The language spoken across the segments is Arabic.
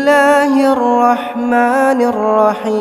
الله الرحمن الرحيم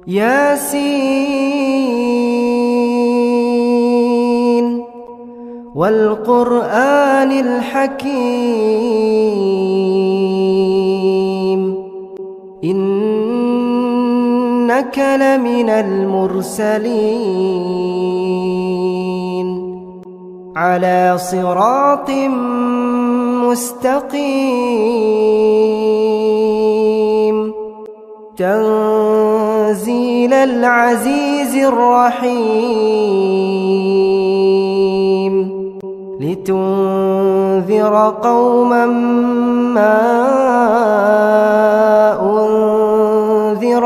ياسين والقرآن الحكيم إنك لمن المرسلين على صراط مستقيم تنزيل العزيز الرحيم لتنذر قوما ما أنذر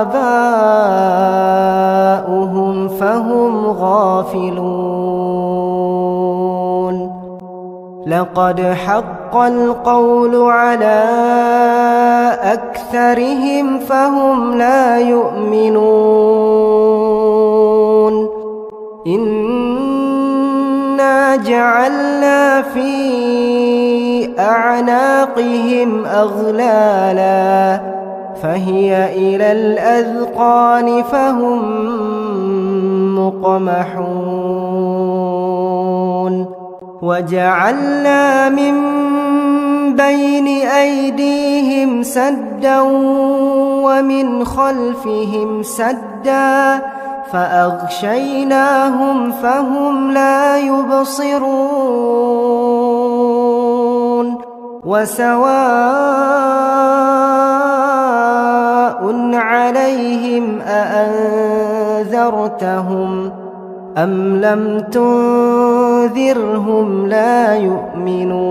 آباؤهم فهم غافلون لقد حق القول على أكثرهم فهم لا يؤمنون إنا جعلنا في أعناقهم أغلالا فهي إلى الأذقان فهم مقمحون وجعلنا من بين أيديهم سدا ومن خلفهم سدا فأغشيناهم فهم لا يبصرون وسواء عليهم أأنذرتهم أم لم تنذرهم لا يؤمنون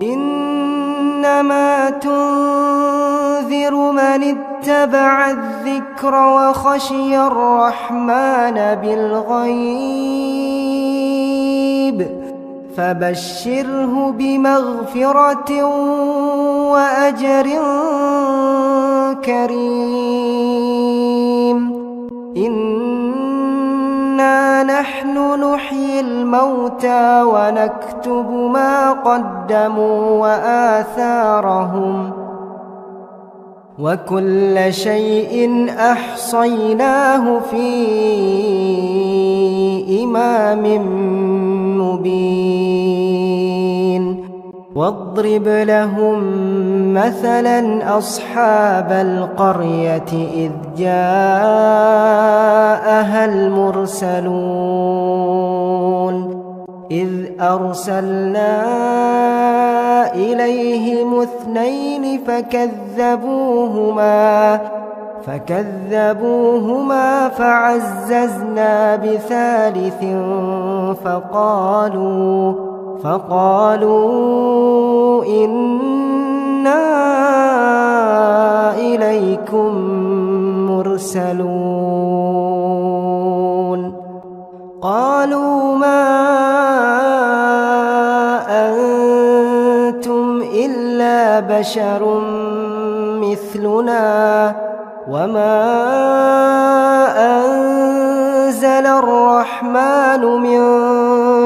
إنما تنذر من اتبع الذكر وخشي الرحمن بالغيب فبشره بمغفرة وأجر كريم إنا نحن نحيي الموتى ونكتب ما قدموا وآثارهم وكل شيء أحصيناه في إمام مبين واضرب لهم مثلا أصحاب القرية إذ جاءها المرسلون إذ أرسلنا إليهم اثنين فكذبوهما فعززنا بثالث فقالوا إنا إليكم مرسلون قالوا ما أنتم إلا بشر مثلنا وما أنزل الرحمن من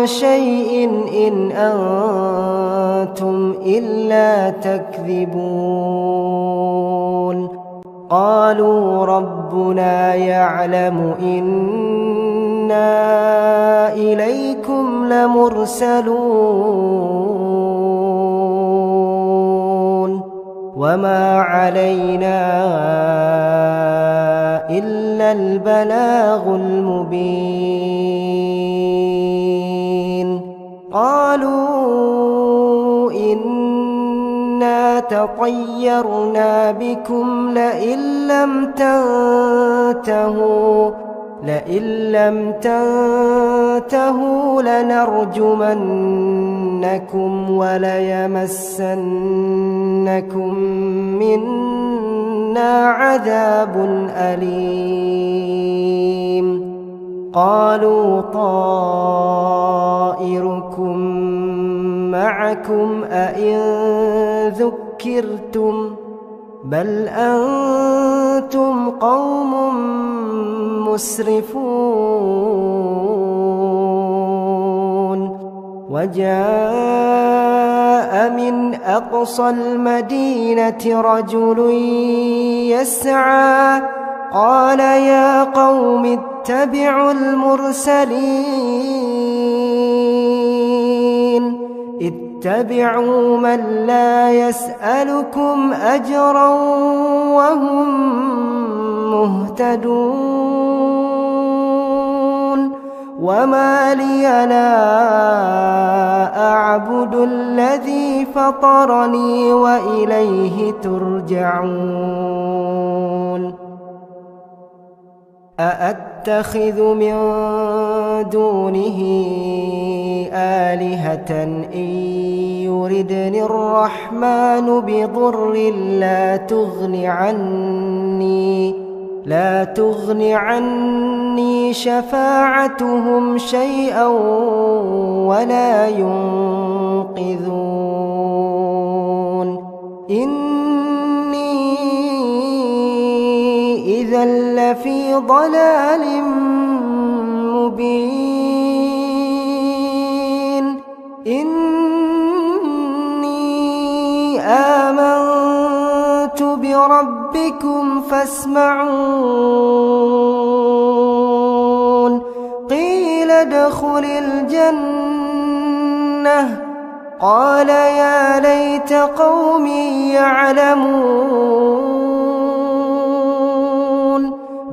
شيء إن أنتم إلا تكذبون قالوا ربنا يعلم إنا إليكم لمرسلون وما علينا إلا البلاغ المبين قالوا إنا تطيرنا بكم لئن لم تنتهوا لنرجمنكم وليمسنكم منا عذاب أليم قالوا طائركم معكم أئن ذكرتم بل أنتم قوم مسرفون وجاء من أقصى المدينة رجل يسعى قال يا قوم اتبعوا المرسلين اتبعوا من لا يسألكم أجرا وهم مهتدون وما لي لا أعبد الذي فطرني وإليه ترجعون أأتخذ من دونه آلهة إن يردني الرحمن بضر لا تغن عني شفاعتهم شيئا ولا ينقذون إني إذا لفي ضلال مبين إني آمنت بربكم فاسمعون قيل ادخل الجنة قال يا ليت قومي يعلمون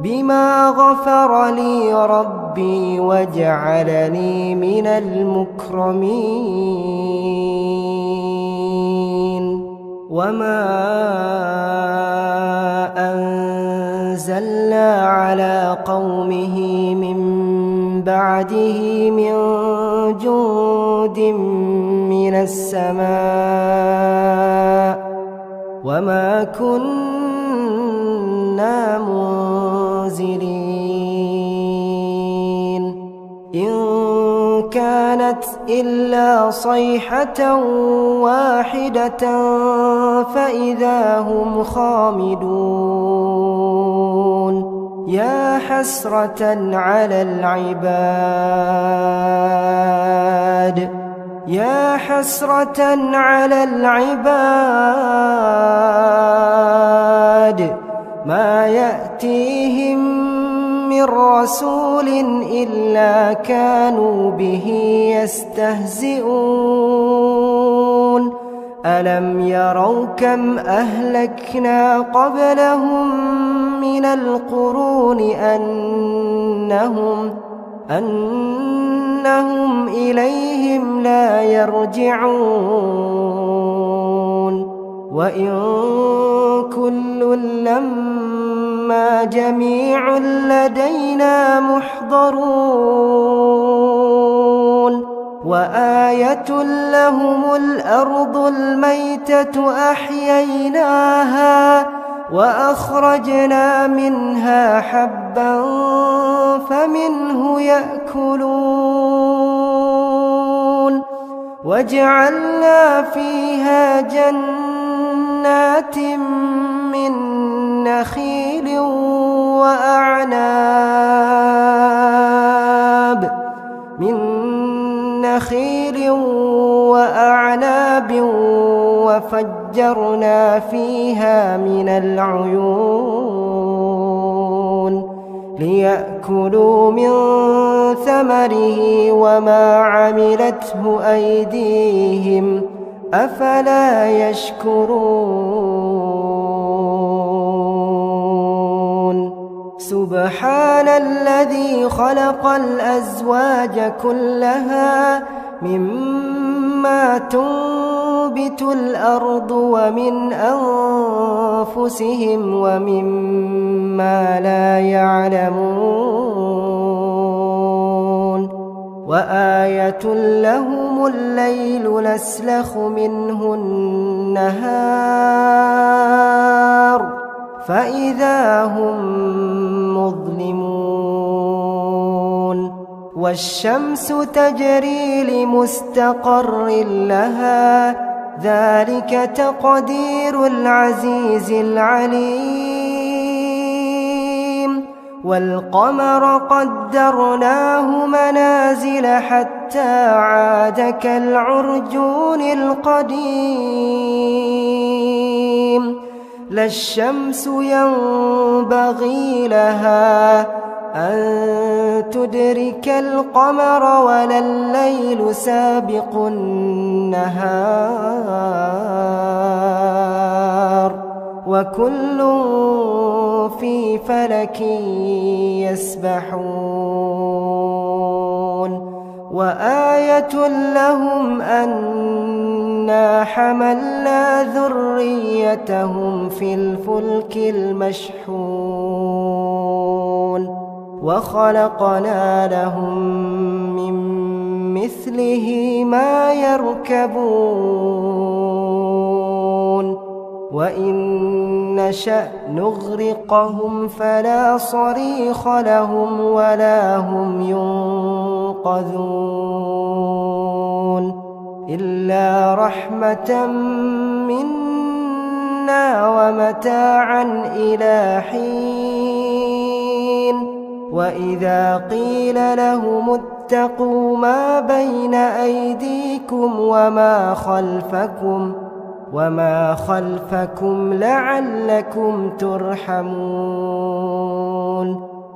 بما غفر لي ربي وجعلني من المكرمين وما أنزلنا على قومه من بعده من جند من السماء وما كنا منزلين إن كانت إلا صيحة واحدة فإذا هم خامدون يا حسرة على العباد ما يأتيهم من رسول إلا كانوا به يستهزئون ألم يروا كم أهلكنا قبلهم من القرون أنهم إليهم لا يرجعون وإن كل لما جميع لدينا محضرون وآية لهم الأرض الميتة أحييناها وأخرجنا منها حبا فمنه يأكلون وجعلنا فيها جنات من نخيل وأعناب وفجرنا فيها من العيون ليأكلوا من ثمره وما عملته أيديهم أفلا يشكرون سبحان الذي خلق الأزواج كلها مما تنبت الأرض ومن أنفسهم ومما لا يعلمون وآية لهم الليل نسلخ منه النهار فإذا هم مظلمون والشمس تجري لمستقر لها ذلك تقدير العزيز العليم والقمر قدرناه منازل حتى عاد كالعرجون القديم لا الشمس ينبغي لها أن تدرك القمر ولا الليل سابق النهار وكل في فلك يسبحون وآية لهم أنا حملنا ذريتهم في الفلك المشحون وخلقنا لهم من مثله ما يركبون وإن نشأ نغرقهم فلا صريخ لهم ولا هم ينقذون إلا رحمة منا ومتاعا إلى حين وإذا قيل لهم اتقوا ما بين أيديكم وما خلفكم لعلكم ترحمون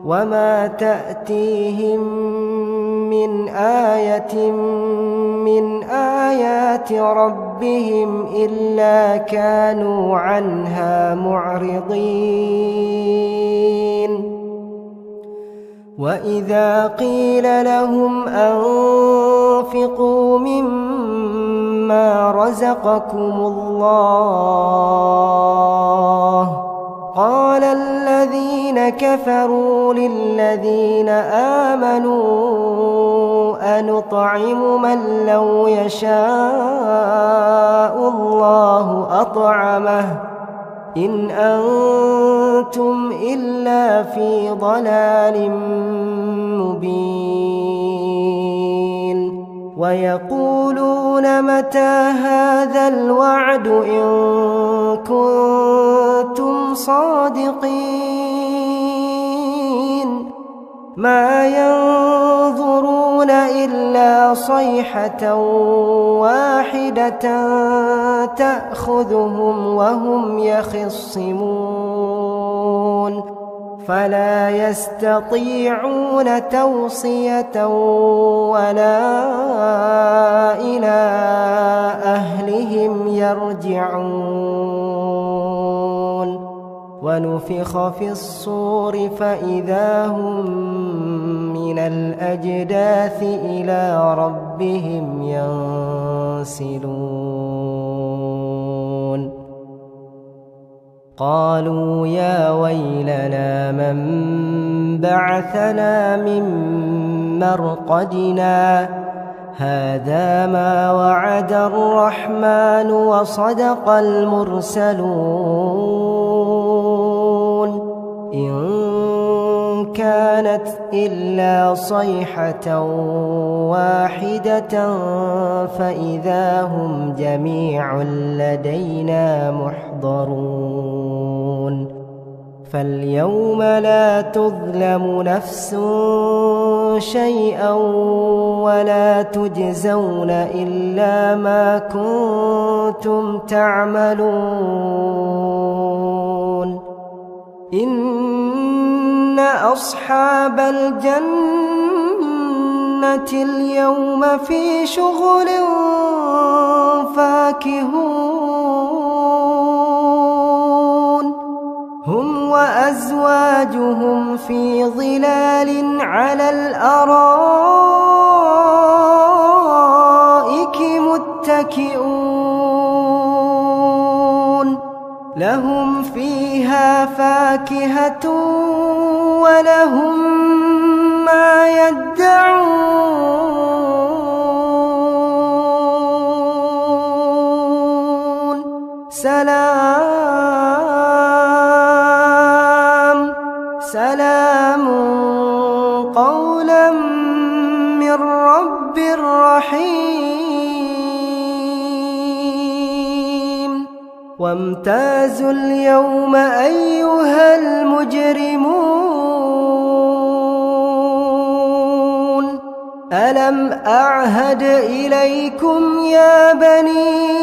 وما تأتيهم من آية من آيات ربهم إلا كانوا عنها معرضين وإذا قيل لهم أنفقوا مما رزقكم الله قال الذين كفروا للذين آمنوا أنطعم من لو يشاء الله أطعمه إن أنتم إلا في ضلال مبين ويقولون متى هذا الوعد إن كنتم صادقين ما ينظرون إلا صيحة واحدة تأخذهم وهم يخصمون فلا يستطيعون توصية ولا إلى أهلهم يرجعون ونفخ في الصور فإذا هم من الأجداث إلى ربهم ينسلون قالوا يا ويلنا من بعثنا من مرقدنا هذا ما وعد الرحمن وصدق المرسلون إن كانت إلا صيحة واحدة فإذا هم جميع لدينا محضرون فاليوم لا تظلم نفس شيئا ولا تجزون إلا ما كنتم تعملون إن أصحاب الجنة اليوم في شغل فاكهون هم وأزواجهم في ظلال على الأرائك متكئون لهم فيها فاكهة ولهم ما يدعون سلام قولا من رب رحيم وامتازوا اليوم أيها المجرمون ألم أعهد إليكم يا بني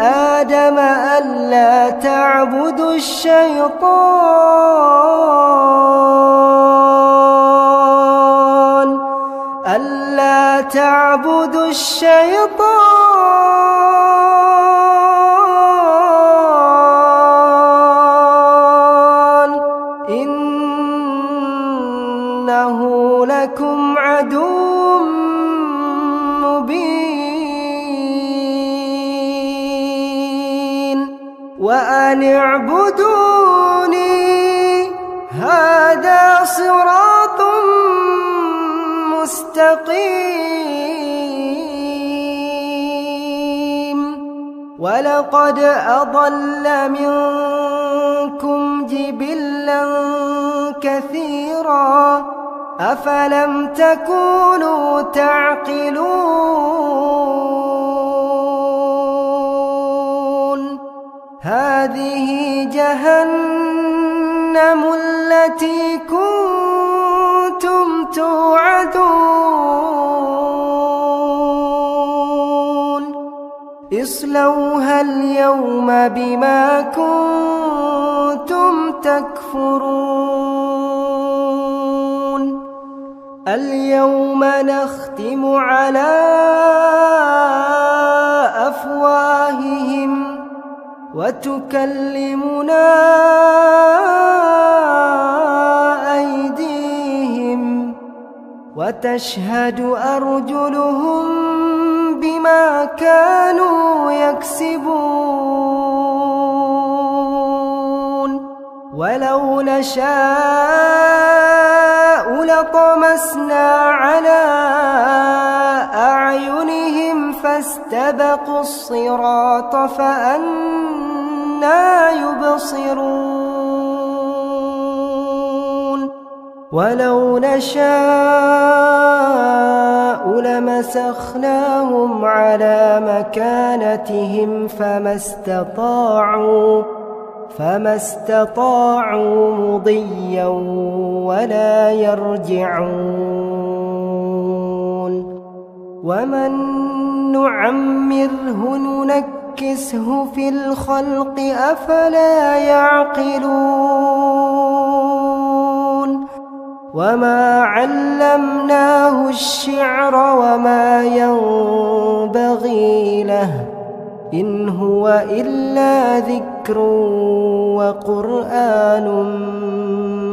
آدم ألا تعبدوا الشيطان إنه لكم عدو مبين وأن اعبدوني هذا صراط مستقيم ولقد أضل منكم جبلا كثيرا أفلم تكونوا تعقلون هذه جهنم التي كنتم توعدون اصلوها اليوم بما كنتم تكفرون اليوم نختم على أفواههم وتكلمنا أيديهم وتشهد أرجلهم بما كانوا يكسبون ولو نشاء لطمسنا على أعينهم فاستبقوا الصراط فأنى يبصرون ولو نشاء لمسخناهم على مكانتهم فما استطاعوا مضيا ولا يرجعون ومن نعمره ننكسه في الخلق أفلا يعقلون وما علمناه الشعر وما ينبغي له إن هو إلا ذكر وقرآن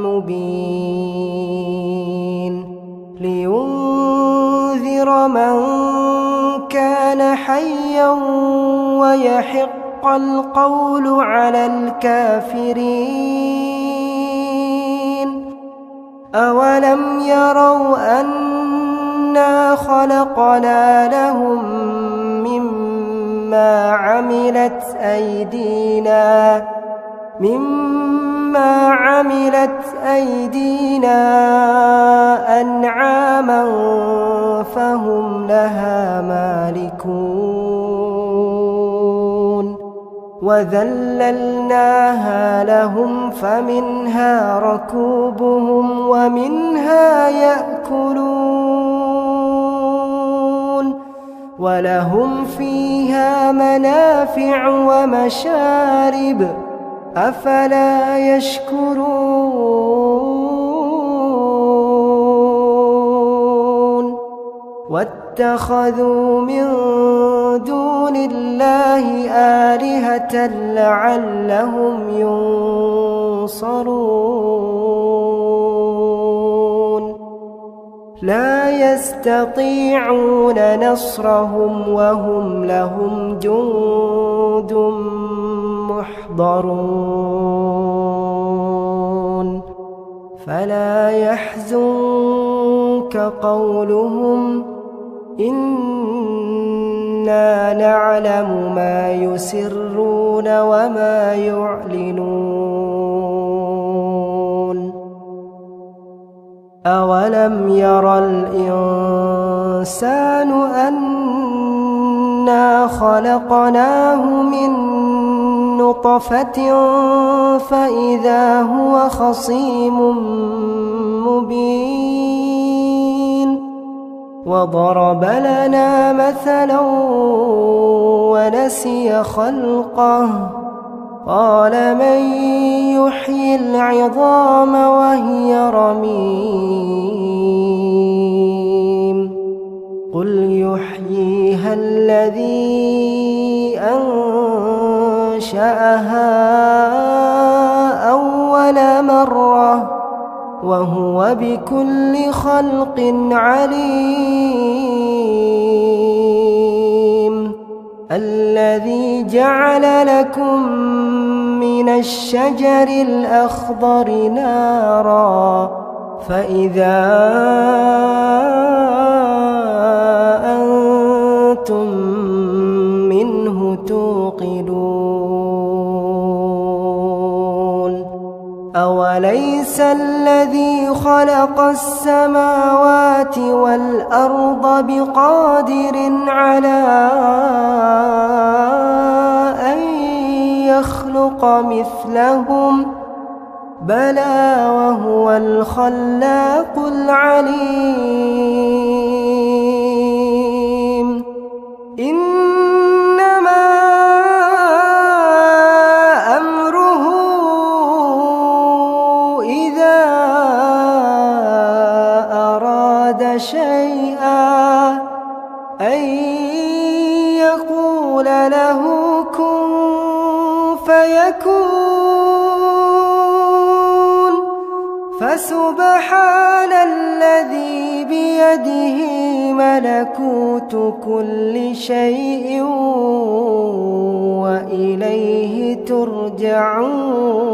مبين لينذر من كان حيا ويحق القول على الكافرين أولم يروا أنا خلقنا لهم مما عملت أيدينا أنعاما فهم لها مالكون وذللناها لهم فمنها ركوبهم ومنها يأكلون ولهم فيها منافع ومشارب أفلا يشكرون واتخذوا من دون الله آلهة لعلهم ينصرون لا يستطيعون نصرهم وهم لهم جند محضرون فلا يحزنك قولهم إنا نعلم ما يسرون وما يعلنون أولم ير الإنسان أنا خلقناه من نطفة فإذا هو خصيم مبين وضرب لنا مثلا ونسي خلقه قال من يحيي العظام وهي رميم قل يحييها الذي أنشأها أول مرة وهو بكل خلق عليم الذي جعل لكم من الشجر الأخضر نارا فإذا أنتم منه توقدون أوليس الذي خلق السماوات والأرض بقادر على أن يخلق مثلهم بلى وهو الخلاق العليم إنما أمره إذا أراد شيئا أن يقول له كن فيكون فسبحان الذي بيده ملكوت كل شيء وإليه ترجعون.